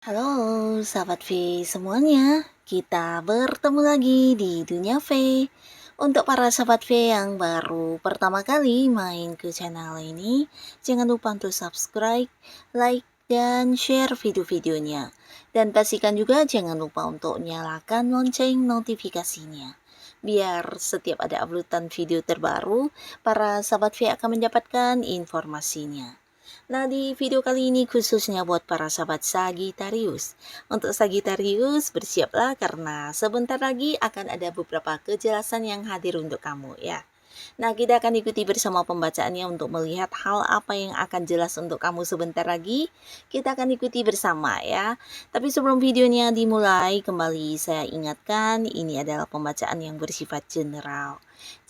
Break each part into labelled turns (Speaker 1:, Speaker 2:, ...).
Speaker 1: Halo, sahabat V semuanya. Kita bertemu lagi di Dunia V. Untuk para sahabat V yang baru pertama kali main ke channel ini, jangan lupa untuk subscribe, like, dan share video-videonya. Dan pastikan juga jangan lupa untuk nyalakan lonceng notifikasinya. Biar setiap ada uploadan video terbaru, para sahabat V akan mendapatkan informasinya. Nah, di video kali ini khususnya buat para sahabat Sagittarius. Untuk Sagittarius, bersiaplah karena sebentar lagi akan ada beberapa kejelasan yang hadir untuk kamu ya. Nah, kita akan ikuti bersama pembacaannya untuk melihat hal apa yang akan jelas untuk kamu sebentar lagi. Kita akan ikuti bersama ya. Tapi sebelum videonya dimulai, kembali saya ingatkan ini adalah pembacaan yang bersifat general.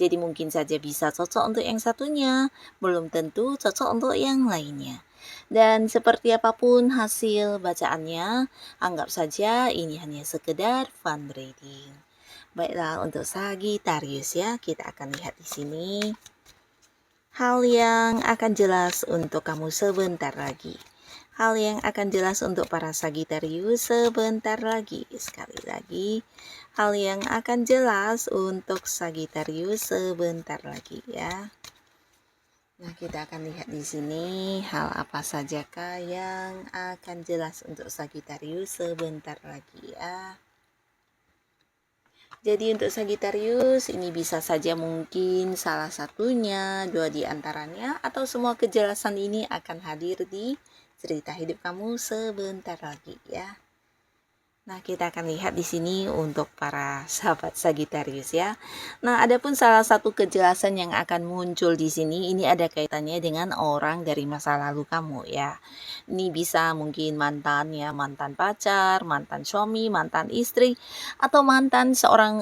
Speaker 1: Jadi mungkin saja bisa cocok untuk yang satunya, belum tentu cocok untuk yang lainnya. Dan seperti apapun hasil bacaannya, anggap saja ini hanya sekedar fun reading. Baiklah, untuk Sagittarius ya, kita akan lihat di sini hal yang akan jelas untuk kamu sebentar lagi. Hal yang akan jelas untuk para Sagittarius sebentar lagi. Sekali lagi, hal yang akan jelas untuk Sagittarius sebentar lagi ya. Nah, kita akan lihat di sini hal apa sajakah yang akan jelas untuk Sagittarius sebentar lagi ya. Jadi untuk Sagittarius ini bisa saja mungkin salah satunya, dua di antaranya, atau semua kejelasan ini akan hadir di cerita hidup kamu sebentar lagi ya. Nah, kita akan lihat di sini untuk para sahabat Sagittarius ya. Nah, adapun salah satu kejelasan yang akan muncul di sini, ini ada kaitannya dengan orang dari masa lalu kamu ya. Ini bisa mungkin mantan ya, mantan pacar, mantan suami, mantan istri, atau mantan seorang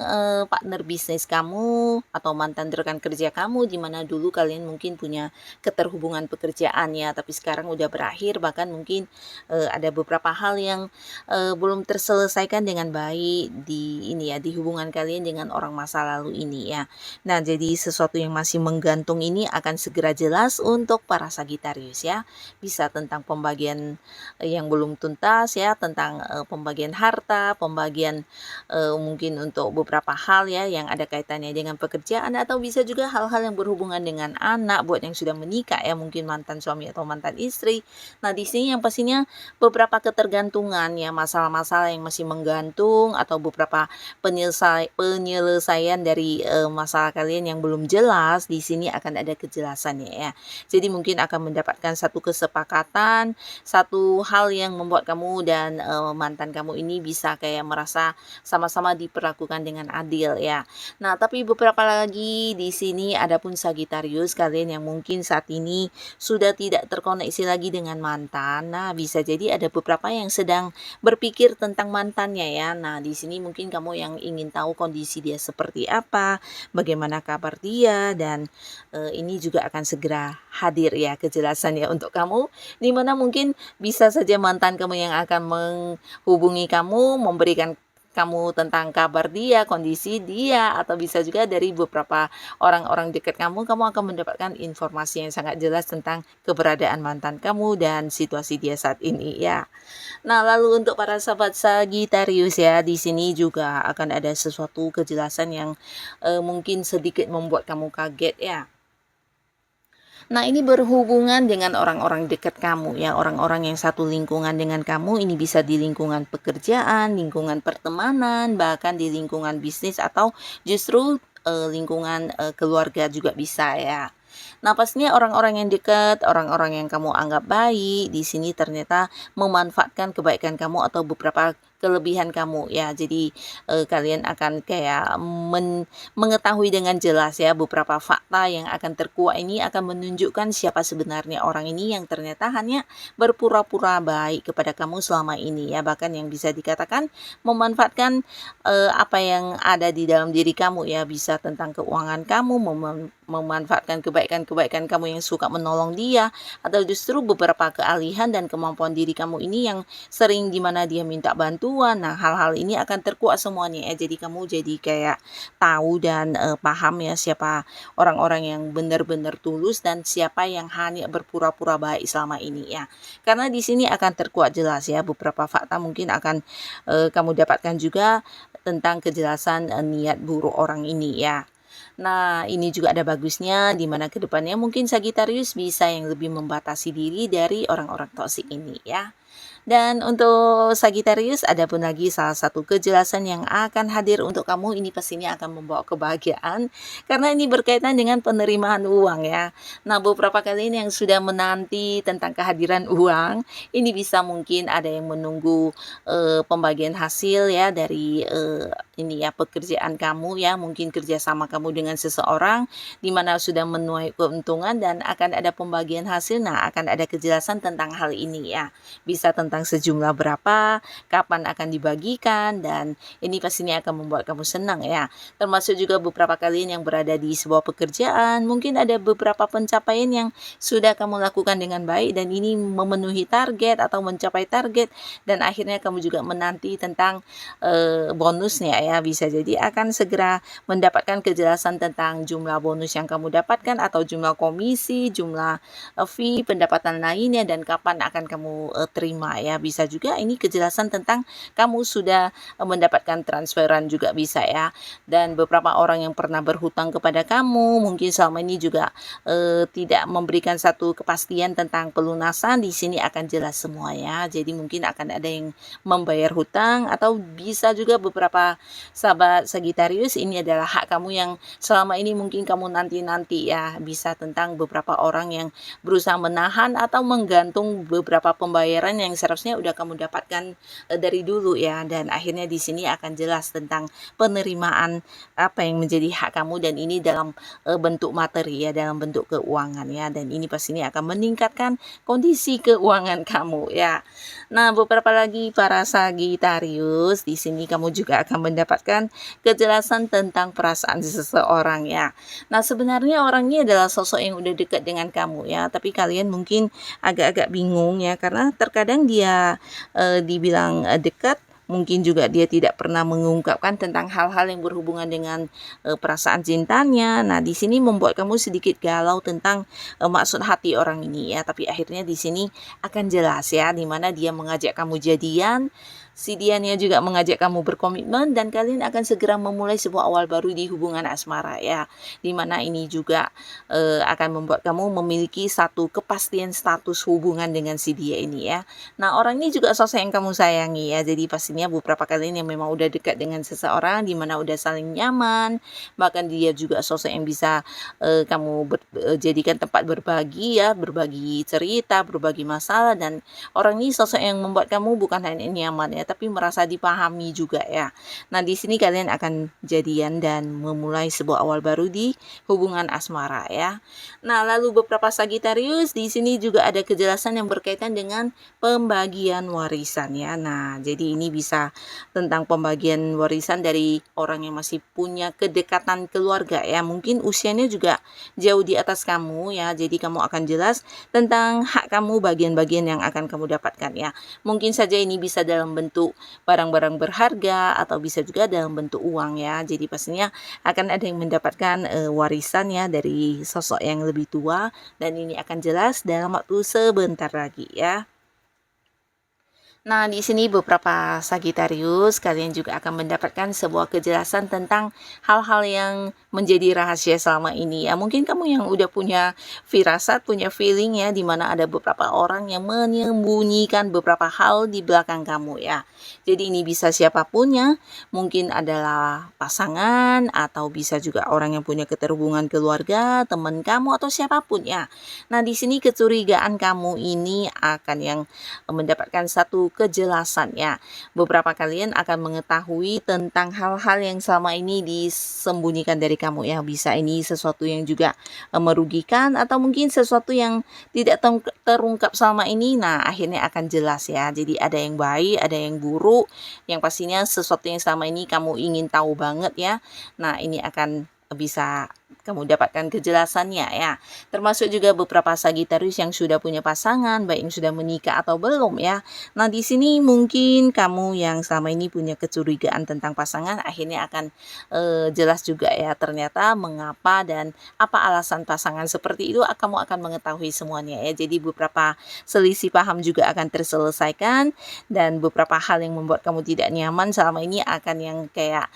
Speaker 1: partner bisnis kamu, atau mantan rekan kerja kamu, di mana dulu kalian mungkin punya keterhubungan pekerjaan ya, tapi sekarang udah berakhir, bahkan mungkin ada beberapa hal yang belum terselesaikan dengan baik di ini ya, di hubungan kalian dengan orang masa lalu ini ya. Nah, jadi sesuatu yang masih menggantung ini akan segera jelas untuk para Sagittarius ya. Bisa tentang pembagian yang belum tuntas ya, tentang pembagian harta, pembagian mungkin untuk beberapa hal ya yang ada kaitannya dengan pekerjaan, atau bisa juga hal-hal yang berhubungan dengan anak buat yang sudah menikah ya, mungkin mantan suami atau mantan istri. Nah, di sini yang pastinya beberapa ketergantungan ya, masalah-masalah yang masih menggantung, atau beberapa penyelesaian dari masalah kalian yang belum jelas, di sini akan ada kejelasannya ya. Jadi mungkin akan mendapatkan satu kesepakatan, satu hal yang membuat kamu dan mantan kamu ini bisa kayak merasa sama-sama diperlakukan dengan adil ya. Nah, tapi beberapa lagi di sini adapun Sagittarius kalian yang mungkin saat ini sudah tidak terkoneksi lagi dengan mantan. Nah, bisa jadi ada beberapa yang sedang berpikir tentang mantannya ya. Nah, di sini mungkin kamu yang ingin tahu kondisi dia seperti apa, bagaimana kabar dia, dan ini juga akan segera hadir ya kejelasannya untuk kamu, dimana mungkin bisa saja mantan kamu yang akan menghubungi kamu, memberikan kamu tentang kabar dia, kondisi dia, atau bisa juga dari beberapa orang-orang dekat kamu akan mendapatkan informasi yang sangat jelas tentang keberadaan mantan kamu dan situasi dia saat ini ya. Nah, lalu untuk para sahabat Sagittarius ya, di sini juga akan ada sesuatu kejelasan yang mungkin sedikit membuat kamu kaget ya. Nah, ini berhubungan dengan orang-orang dekat kamu ya, orang-orang yang satu lingkungan dengan kamu. Ini bisa di lingkungan pekerjaan, lingkungan pertemanan, bahkan di lingkungan bisnis, atau justru lingkungan keluarga juga bisa ya. Nah, pastinya orang-orang yang dekat, orang-orang yang kamu anggap baik, di sini ternyata memanfaatkan kebaikan kamu atau beberapa kelebihan kamu ya. Jadi kalian akan kayak mengetahui dengan jelas ya beberapa fakta yang akan terkuak ini akan menunjukkan siapa sebenarnya orang ini yang ternyata hanya berpura-pura baik kepada kamu selama ini ya. Bahkan yang bisa dikatakan memanfaatkan apa yang ada di dalam diri kamu ya, bisa tentang keuangan kamu, memanfaatkan kebaikan-kebaikan kamu yang suka menolong dia, atau justru beberapa keahlian dan kemampuan diri kamu ini yang sering dimana dia minta bantuan. Nah, hal-hal ini akan terkuak semuanya ya. Jadi kamu jadi kayak tahu dan paham ya siapa orang-orang yang benar-benar tulus dan siapa yang hanya berpura-pura baik selama ini ya. Karena di sini akan terkuak jelas ya beberapa fakta mungkin akan kamu dapatkan juga tentang kejelasan niat buruk orang ini ya. Nah, ini juga ada bagusnya di mana kedepannya mungkin Sagittarius bisa yang lebih membatasi diri dari orang-orang toksik ini ya. Dan untuk Sagittarius ada pun lagi salah satu kejelasan yang akan hadir untuk kamu, ini pastinya akan membawa kebahagiaan karena ini berkaitan dengan penerimaan uang ya. Nah, beberapa kali ini yang sudah menanti tentang kehadiran uang, ini bisa mungkin ada yang menunggu pembagian hasil ya dari ini ya pekerjaan kamu ya, mungkin kerjasama kamu dengan seseorang di mana sudah menuai keuntungan dan akan ada pembagian hasil. Nah, akan ada kejelasan tentang hal ini ya. Bisa tentang sejumlah berapa, kapan akan dibagikan, dan ini pastinya akan membuat kamu senang ya. Termasuk juga beberapa kalian yang berada di sebuah pekerjaan, mungkin ada beberapa pencapaian yang sudah kamu lakukan dengan baik dan ini memenuhi target atau mencapai target, dan akhirnya kamu juga menanti tentang bonusnya ya. Bisa jadi akan segera mendapatkan kejelasan tentang jumlah bonus yang kamu dapatkan atau jumlah komisi, jumlah fee, pendapatan lainnya, dan kapan akan kamu terima ya. Bisa juga ini kejelasan tentang kamu sudah mendapatkan transferan juga bisa ya. Dan beberapa orang yang pernah berhutang kepada kamu mungkin selama ini juga tidak memberikan satu kepastian tentang pelunasan, di sini akan jelas semua ya. Jadi mungkin akan ada yang membayar hutang, atau bisa juga beberapa sahabat Sagittarius ini adalah hak kamu yang selama ini mungkin kamu nanti-nanti ya. Bisa tentang beberapa orang yang berusaha menahan atau menggantung beberapa pembayaran yang seharusnya udah kamu dapatkan dari dulu ya, dan akhirnya di sini akan jelas tentang penerimaan apa yang menjadi hak kamu, dan ini dalam bentuk materi ya, dalam bentuk keuangan ya, dan ini pastinya akan meningkatkan kondisi keuangan kamu ya. Nah, beberapa lagi para Sagittarius, di sini kamu juga akan mendapatkan kejelasan tentang perasaan seseorang ya. Nah, sebenarnya orang ini adalah sosok yang udah dekat dengan kamu ya, tapi kalian mungkin agak-agak bingung ya, karena terkadang dia dibilang dekat, mungkin juga dia tidak pernah mengungkapkan tentang hal-hal yang berhubungan dengan perasaan cintanya. Nah, di sini membuat kamu sedikit galau tentang maksud hati orang ini ya, tapi akhirnya di sini akan jelas ya, di mana dia mengajak kamu jadian, si dianya juga mengajak kamu berkomitmen, dan kalian akan segera memulai sebuah awal baru di hubungan asmara ya, dimana ini juga akan membuat kamu memiliki satu kepastian status hubungan dengan si dia ini ya. Nah, orang ini juga sosok yang kamu sayangi ya, jadi pastinya beberapa kali ini memang udah dekat dengan seseorang dimana udah saling nyaman, bahkan dia juga sosok yang bisa kamu jadikan tempat berbagi ya, berbagi cerita, berbagi masalah, dan orang ini sosok yang membuat kamu bukan hanya nyaman ya, tapi merasa dipahami juga ya. Nah, di sini kalian akan jadian dan memulai sebuah awal baru di hubungan asmara ya. Nah, lalu beberapa Sagittarius di sini juga ada kejelasan yang berkaitan dengan pembagian warisan ya. Nah, jadi ini bisa tentang pembagian warisan dari orang yang masih punya kedekatan keluarga ya. Mungkin usianya juga jauh di atas kamu ya. Jadi kamu akan jelas tentang hak kamu, bagian-bagian yang akan kamu dapatkan ya. Mungkin saja ini bisa dalam bentuk barang-barang berharga atau bisa juga dalam bentuk uang ya. Jadi pastinya akan ada yang mendapatkan warisan ya dari sosok yang lebih tua, dan ini akan jelas dalam waktu sebentar lagi ya. Nah, di sini beberapa Sagittarius, kalian juga akan mendapatkan sebuah kejelasan tentang hal-hal yang menjadi rahasia selama ini ya. Mungkin kamu yang udah punya firasat, punya feeling ya, dimana ada beberapa orang yang menyembunyikan beberapa hal di belakang kamu ya. Jadi ini bisa siapapun ya, mungkin adalah pasangan, atau bisa juga orang yang punya keterhubungan keluarga, teman kamu, atau siapapun ya. Nah, di sini kecurigaan kamu ini akan yang mendapatkan satu kejelasannya. Beberapa kalian akan mengetahui tentang hal-hal yang selama ini disembunyikan dari kamu ya. Bisa ini sesuatu yang juga merugikan atau mungkin sesuatu yang tidak terungkap selama ini. Nah, akhirnya akan jelas ya. Jadi ada yang baik, ada yang buruk. Yang pastinya sesuatu yang selama ini kamu ingin tahu banget ya. Nah, ini akan bisa kamu dapatkan kejelasannya ya. Termasuk juga beberapa Sagitarius yang sudah punya pasangan, baik yang sudah menikah atau belum ya. Nah, di sini mungkin kamu yang selama ini punya kecurigaan tentang pasangan akhirnya akan jelas juga ya ternyata mengapa dan apa alasan pasangan seperti itu kamu akan mengetahui semuanya ya. Jadi beberapa selisih paham juga akan terselesaikan dan beberapa hal yang membuat kamu tidak nyaman selama ini akan yang kayak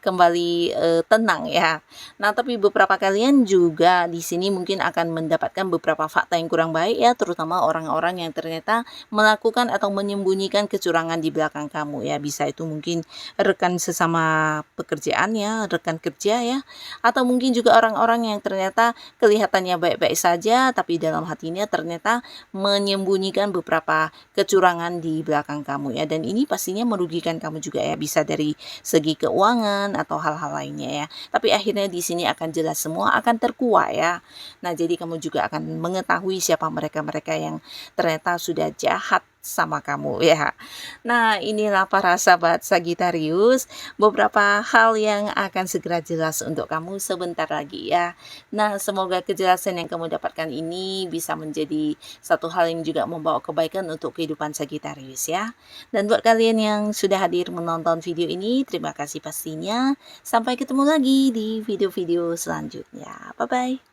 Speaker 1: kembali tenang ya. Nah, tapi beberapa kalian juga di sini mungkin akan mendapatkan beberapa fakta yang kurang baik ya, terutama orang-orang yang ternyata melakukan atau menyembunyikan kecurangan di belakang kamu ya. Bisa itu mungkin rekan sesama pekerjaan ya, rekan kerja ya, atau mungkin juga orang-orang yang ternyata kelihatannya baik-baik saja tapi dalam hatinya ternyata menyembunyikan beberapa kecurangan di belakang kamu ya. Dan ini pastinya merugikan kamu juga ya, bisa dari segi keuangan atau hal-hal lainnya ya. Tapi akhirnya di sini akan jelas semua, akan terkuak ya. Nah, jadi kamu juga akan mengetahui siapa mereka-mereka yang ternyata sudah jahat sama kamu ya. Nah, inilah para sahabat Sagitarius, beberapa hal yang akan segera jelas untuk kamu sebentar lagi ya. Nah, semoga kejelasan yang kamu dapatkan ini bisa menjadi satu hal yang juga membawa kebaikan untuk kehidupan Sagitarius ya. Dan buat kalian yang sudah hadir menonton video ini, terima kasih pastinya. Sampai ketemu lagi di video-video selanjutnya. Bye-bye.